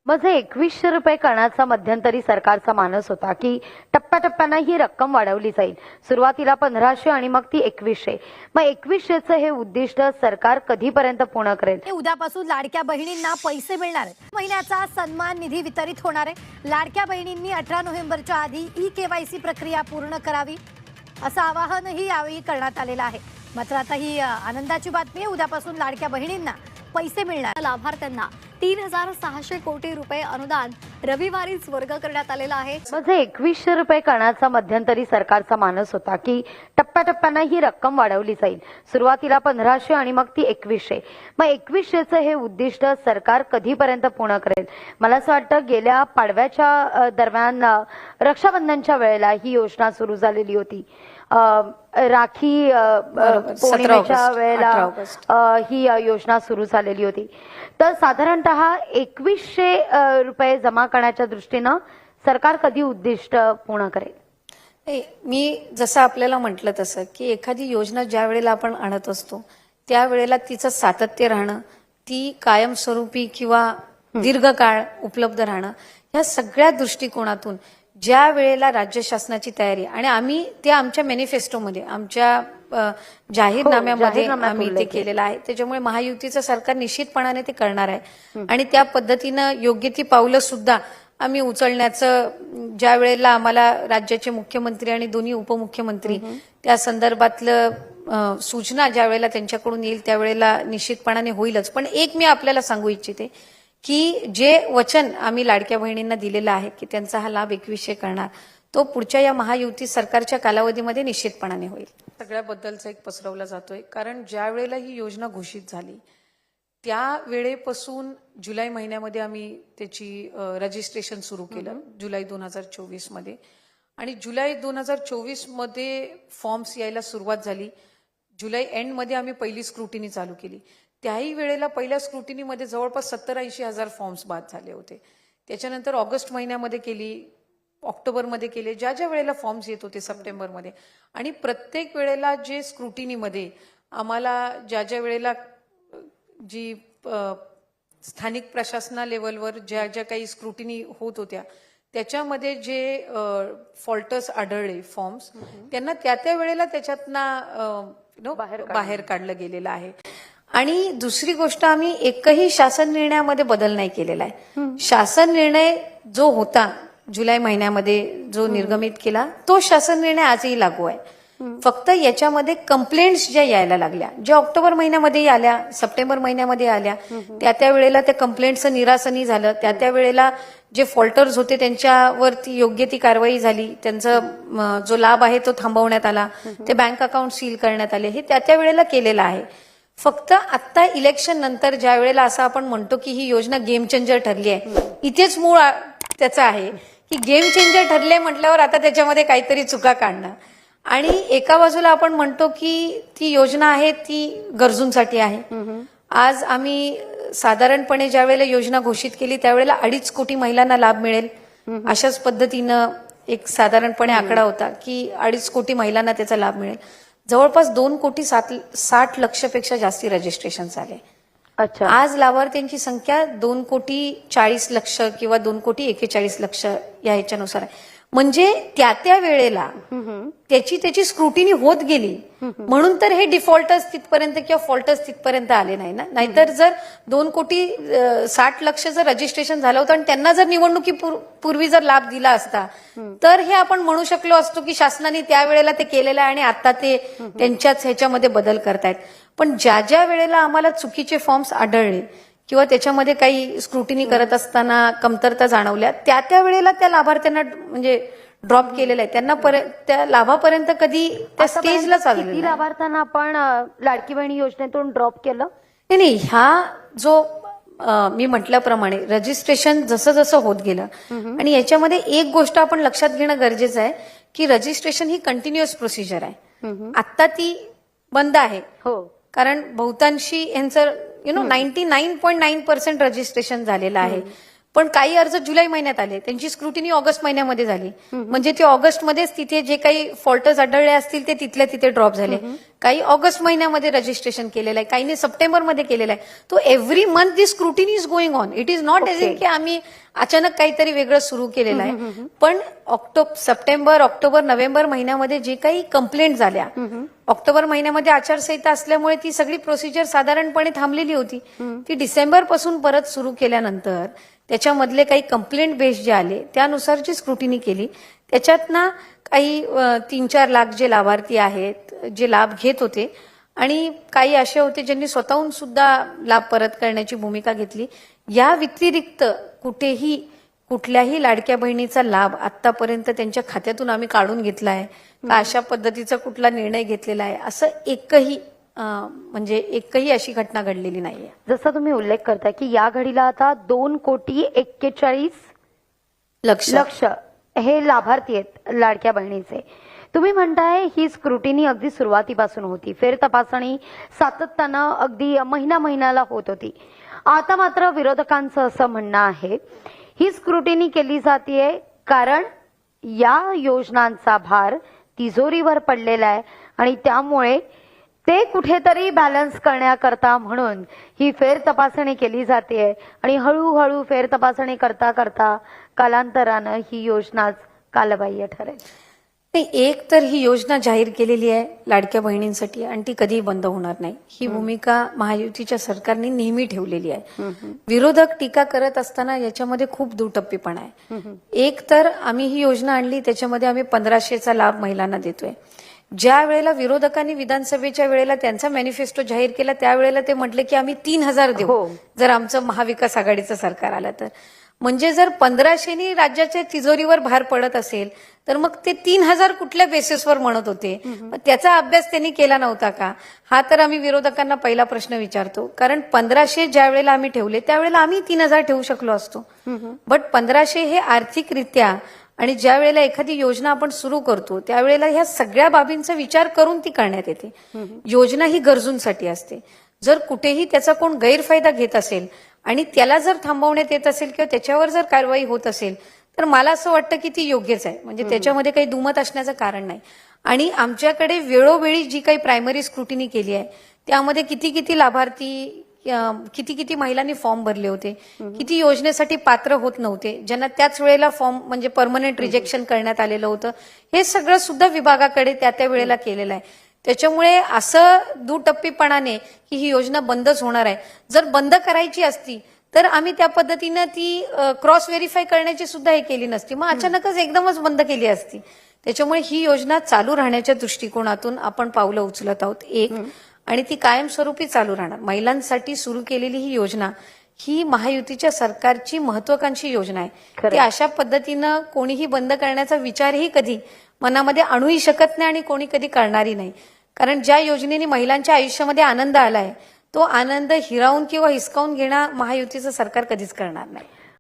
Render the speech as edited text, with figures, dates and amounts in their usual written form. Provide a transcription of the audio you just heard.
माझे 2100 रुपये करण्याचा मध्यंतरी सरकारचा मानस होता की टप्प्याटप्प्याने ही रक्कम वाढवली जाईल. सुरुवातीला 1500 आणि मग ती 2100. मग 2100चं हे उद्दिष्ट सरकार कधीपर्यंत पूर्ण करेल? उद्यापासून लाडक्या बहिणींना पैसे मिळणार आहेत. महिन्याचा सन्मान निधी वितरित होणार आहे. लाडक्या बहिणींनी 18 नोव्हेंबरच्या आधी ई-केवायसी प्रक्रिया पूर्ण करावी असं आवाहनही यावेळी करण्यात आलेलं आहे. मात्र आता ही आनंदाची बातमी आहे. उद्यापासून लाडक्या बहिणींना पैसे मिळणार. लाभार्थ्यांना 3600 कोटी रुपये अनुदान रविवारीच वर्ग करण्यात आलेलं आहे. माझे 2100 रुपये करण्याचा मध्यंतरी सरकारचा मानस होता की टप्प्याटप्प्याने ही रक्कम वाढवली जाईल. सुरुवातीला 1500 आणि मग ती 2100. मग 2100चं हे उद्दिष्ट सरकार कधीपर्यंत पूर्ण करेल? मला असं वाटतं गेल्या पाडव्याच्या दरम्यान रक्षाबंधनच्या वेळेला ही योजना सुरू झालेली होती. राखी पौर्णिमेच्या वेळेला ही योजना सुरू झालेली होती. तर साधारणतः 2100 रुपये जमा करण्याच्या दृष्टीनं सरकार कधी उद्दिष्ट पूर्ण करेल? मी जसं आपल्याला म्हटलं तसं की एखादी योजना ज्या वेळेला आपण आणत असतो त्यावेळेला तिचं सातत्य राहणं, ती कायमस्वरूपी किंवा दीर्घकाळ उपलब्ध राहणं, या सगळ्या दृष्टिकोनातून ज्या वेळेला राज्य शासनाची तयारी आणि आम्ही ते आमच्या मॅनिफेस्टोमध्ये, आमच्या जाहीरनाम्यामध्ये आम्ही ते केलेलं आहे. त्याच्यामुळे महायुतीचं सरकार निश्चितपणाने ते करणार आहे आणि त्या पद्धतीनं योग्य ती पावलं सुद्धा आम्ही उचलण्याचं, ज्या वेळेला आम्हाला राज्याचे मुख्यमंत्री आणि दोन्ही उपमुख्यमंत्री त्या संदर्भातलं सूचना ज्या वेळेला त्यांच्याकडून येईल त्यावेळेला निश्चितपणाने होईलच. पण एक मी आपल्याला सांगू इच्छिते की जे वचन आम्ही लाडक्या बहिणींना दिलेलं आहे की त्यांचा हा लाभ 2100 करणार, तो पुढच्या या महायुती सरकारच्या कालावधीमध्ये निश्चितपणाने होईल. सगळ्याबद्दलचा एक पसरवला जातोय, कारण ज्या वेळेला ही योजना घोषित झाली त्या वेळेपासून जुलै महिन्यामध्ये आम्ही त्याची रजिस्ट्रेशन सुरू केलं, जुलै 2024 मध्ये. आणि जुलै 2024 मध्ये फॉर्म्स यायला सुरुवात झाली. जुलै एंड मध्ये आम्ही पहिली स्क्रुटिनी चालू केली. त्याही वेळेला पहिल्या स्क्रुटिनीमध्ये जवळपास 70-80 हजार फॉर्म्स बाद झाले होते. त्याच्यानंतर ऑगस्ट महिन्यामध्ये केली, ऑक्टोबरमध्ये केले, ज्या ज्या वेळेला फॉर्म्स येत होते सप्टेंबरमध्ये. आणि प्रत्येक वेळेला जे स्क्रुटिनीमध्ये आम्हाला ज्या ज्या वेळेला जी स्थानिक प्रशासना लेवलवर ज्या ज्या काही स्क्रुटिनी होत होत्या त्याच्यामध्ये जे फॉल्टर्स आढळले फॉर्म्स, त्यांना त्या त्या वेळेला त्याच्यातनं बाहेर काढलं गेलेलं आहे. आणि दुसरी गोष्ट, आम्ही एकही शासन निर्णयामध्ये बदल नाही केलेला आहे. शासन निर्णय जो होता जुलै महिन्यामध्ये जो निर्गमित केला तो शासन निर्णय आजही लागू आहे. फक्त याच्यामध्ये कंप्लेंट्स ज्या यायला लागल्या, ज्या ऑक्टोबर महिन्यामध्ये आल्या, सप्टेंबर महिन्यामध्ये आल्या, त्या त्या वेळेला त्या कंप्लेंटचं निरासनही झालं. त्या त्या वेळेला जे फॉल्टर्स होते त्यांच्यावरती योग्य ती कारवाई झाली, त्यांचा जो लाभ आहे तो थांबवण्यात आला, ते बँक अकाउंट सील करण्यात आले, हे त्या त्या वेळेला केलेलं आहे. फक्त आता इलेक्शन नंतर ज्या वेळेला असं आपण म्हणतो की ही योजना गेम चेंजर ठरली आहे, इथेच मूळ त्याचं आहे की गेम चेंजर ठरले म्हटल्यावर आता त्याच्यामध्ये काहीतरी चुका काढणं. आणि एका बाजूला आपण म्हणतो की ती योजना आहे ती गरजूंसाठी आहे. आज आम्ही साधारणपणे ज्या वेळेला योजना घोषित केली त्यावेळेला 2.5 कोटी महिलांना लाभ मिळेल अशाच पद्धतीनं एक साधारणपणे आकडा होता की 2.5 कोटी महिलांना त्याचा लाभ मिळेल. जवळपास 2,60,00,000 जास्ती रजिस्ट्रेशन झाले. अच्छा, आज लाभार्थ्यांची संख्या 2,40,00,000 किंवा 2,41,00,000 या ह्याच्यानुसार आहे. म्हणजे त्या त्या वेळेला त्याची स्क्रुटिनी होत गेली म्हणून तर हे डिफॉल्टर्स तिथपर्यंत किंवा फॉल्टर्स तिथपर्यंत आले नाही ना. नाहीतर जर 2,60,00,000 जर रजिस्ट्रेशन झालं होतं आणि त्यांना जर निवडणुकीपूर्वी जर लाभ दिला असता तर हे आपण म्हणू शकलो असतो की शासनाने त्यावेळेला ते केलेलं आहे आणि आता ते त्यांच्याच ह्याच्यामध्ये बदल करतायत. पण ज्या ज्या वेळेला आम्हाला चुकीचे फॉर्म्स आढळले किंवा त्याच्यामध्ये काही स्क्रुटिनी करत असताना कमतरता जाणवल्या, त्या त्या वेळेला त्या लाभार्थ्यांना म्हणजे ड्रॉप केलेलं आहे. त्यांना त्या लाभापर्यंत कधी त्या स्टेजला चालू. किती लाभार्थ्यांना आपण लाडकी बहिणी योजनेतून ड्रॉप केलं? नाही, हा जो मी म्हटल्याप्रमाणे रजिस्ट्रेशन जसं जसं होत गेलं आणि याच्यामध्ये एक गोष्ट आपण लक्षात घेणं गरजेचं आहे की रजिस्ट्रेशन ही कंटिन्युअस प्रोसिजर आहे. आता ती बंद आहे. हो, कारण बहुतांशी यांचं 99.9% रजिस्ट्रेशन झालेलं आहे. पण काही अर्ज जुलै महिन्यात आले, त्यांची स्क्रुटिनी ऑगस्ट महिन्यामध्ये झाली. म्हणजे ते ऑगस्टमध्येच तिथे जे काही फॉल्टर्स आढळले असतील ते तिथल्या तिथे ड्रॉप झाले. काही ऑगस्ट महिन्यामध्ये रजिस्ट्रेशन केलेलं आहे, काहींनी सप्टेंबरमध्ये केलेलं आहे. तो every month this scrutiny is going on. It is not as in की आम्ही अचानक काहीतरी वेगळं सुरू केलेलं आहे. पण सप्टेंबर, ऑक्टोबर, नोव्हेंबर महिन्यामध्ये जे काही कंप्लेंट झाल्या, ऑक्टोबर महिन्यामध्ये आचारसंहिता असल्यामुळे ती सगळी प्रोसिजर साधारणपणे थांबलेली होती. ती डिसेंबर पासून परत सुरू केल्यानंतर त्याच्यामधले काही कंप्लेंट बेस जे आले त्यानुसार स्क्रुटिनी केली. त्याच्यात ना काही 3-4 लाख जे लाभार्थी आहेत, जे लाभ घेत होते, आणि काही असे होते ज्यांनी स्वतःहून सुद्धा लाभ परत करण्याची भूमिका घेतली. या व्यतिरिक्त कुठल्याही लाडक्या बहिणीचा लाभ आतापर्यंत त्यांच्या खात्यातून आम्ही काढून घेतलाय का, अशा पद्धतीचा कुठला निर्णय घेतलेला आहे असं एकही अशी घटना घडलेली नाहीये. जसं तुम्ही उल्लेख करताय की या घडीला आता 2,41 लक्ष हे लाभार्थी आहेत लाडक्या बहिणीचे. तुम्ही म्हणताय ही स्क्रुटिनी अगदी सुरुवातीपासून होती, फेर तपासणी सातत्यानं अगदी महिन्याला होत होती. आता मात्र विरोधकांचं असं म्हणणं आहे ही स्क्रुटिनी केली जाते कारण या योजनांचा भार तिजोरीवर पडलेला आहे आणि त्यामुळे ते कुठेतरी बॅलन्स करण्याकरता म्हणून ही फेर तपासणी केली जाते आणि हळूहळू फेर तपासणी करता करता कालांतरानं ही योजनाच कालबाह्य ठरेल. एक तर ही योजना जाहीर केलेली आहे लाडक्या बहिणींसाठी आणि ती कधीही बंद होणार नाही, ही भूमिका महायुतीच्या सरकारने नेहमी ठेवलेली आहे. विरोधक टीका करत असताना याच्यामध्ये खूप दुटप्पीपणा आहे. एक तर आम्ही ही योजना आणली, त्याच्यामध्ये आम्ही 1500चा लाभ महिलांना देतोय. ज्या वेळेला विरोधकांनी विधानसभेच्या वेळेला त्यांचा मॅनिफेस्टो जाहीर केला त्यावेळेला ते म्हटले की आम्ही 3000 देऊ जर आमचं महाविकास आघाडीचं सरकार आलं तर. म्हणजे जर 1500नी राज्याच्या तिजोरीवर भार पडत असेल तर मग ते 3000 कुठल्या बेसिसवर म्हणत होते, त्याचा अभ्यास त्यांनी केला नव्हता का, हा तर आम्ही विरोधकांना पहिला प्रश्न विचारतो. कारण 1500 ज्या वेळेला आम्ही ठेवले त्यावेळेला आम्ही 3000 ठेवू शकलो असतो. बट 1500 हे आर्थिकरित्या आणि ज्या वेळेला एखादी योजना आपण सुरू करतो त्यावेळेला ह्या सगळ्या बाबींचा विचार करून ती करण्यात येते. योजना ही गरजूंसाठी असते. जर कुठेही त्याचा कोण गैरफायदा घेत असेल आणि त्याला जर थांबवण्यात येत असेल किंवा त्याच्यावर जर कारवाई होत असेल तर मला असं वाटतं की ती योग्यच आहे. म्हणजे त्याच्यामध्ये काही दुमत असण्याचं कारण नाही. आणि आमच्याकडे वेळोवेळी जी काही प्रायमरी स्क्रुटिनी केली आहे त्यामध्ये किती लाभार्थी, किती महिलांनी फॉर्म भरले होते, किती योजनेसाठी पात्र होत नव्हते, ज्यांना त्याच वेळेला फॉर्म म्हणजे परमनंट रिजेक्शन करण्यात आलेलं होतं, हे सगळं सुद्धा विभागाकडे त्या वेळेला केलेलं आहे. त्याच्यामुळे असं दुटप्पीपणाने की ही योजना बंदच होणार आहे, जर बंद करायची असती तर आम्ही त्या पद्धतीनं ती क्रॉस व्हेरीफाय करण्याची सुद्धा हे केली नसती, मग अचानकच एकदमच बंद केली असती. त्याच्यामुळे ही योजना चालू राहण्याच्या दृष्टिकोनातून आपण पावलं उचलत आहोत एक, आणि ती कायमस्वरूपी चालू राहणार. महिलांसाठी सुरू केलेली ही योजना ही महायुतीच्या सरकारची महत्वाकांक्षी योजना आहे. ती अशा पद्धतीनं कोणीही बंद करण्याचा विचारही कधी मनामध्ये आणूही शकत नाही आणि कोणी कधी करणारही नाही. कारण ज्या योजनेने महिलांच्या आयुष्यामध्ये आनंद आलाय तो आनंद हिरावून किंवा हिसकावून घेणं महायुतीचं सरकार कधीच करणार नाही.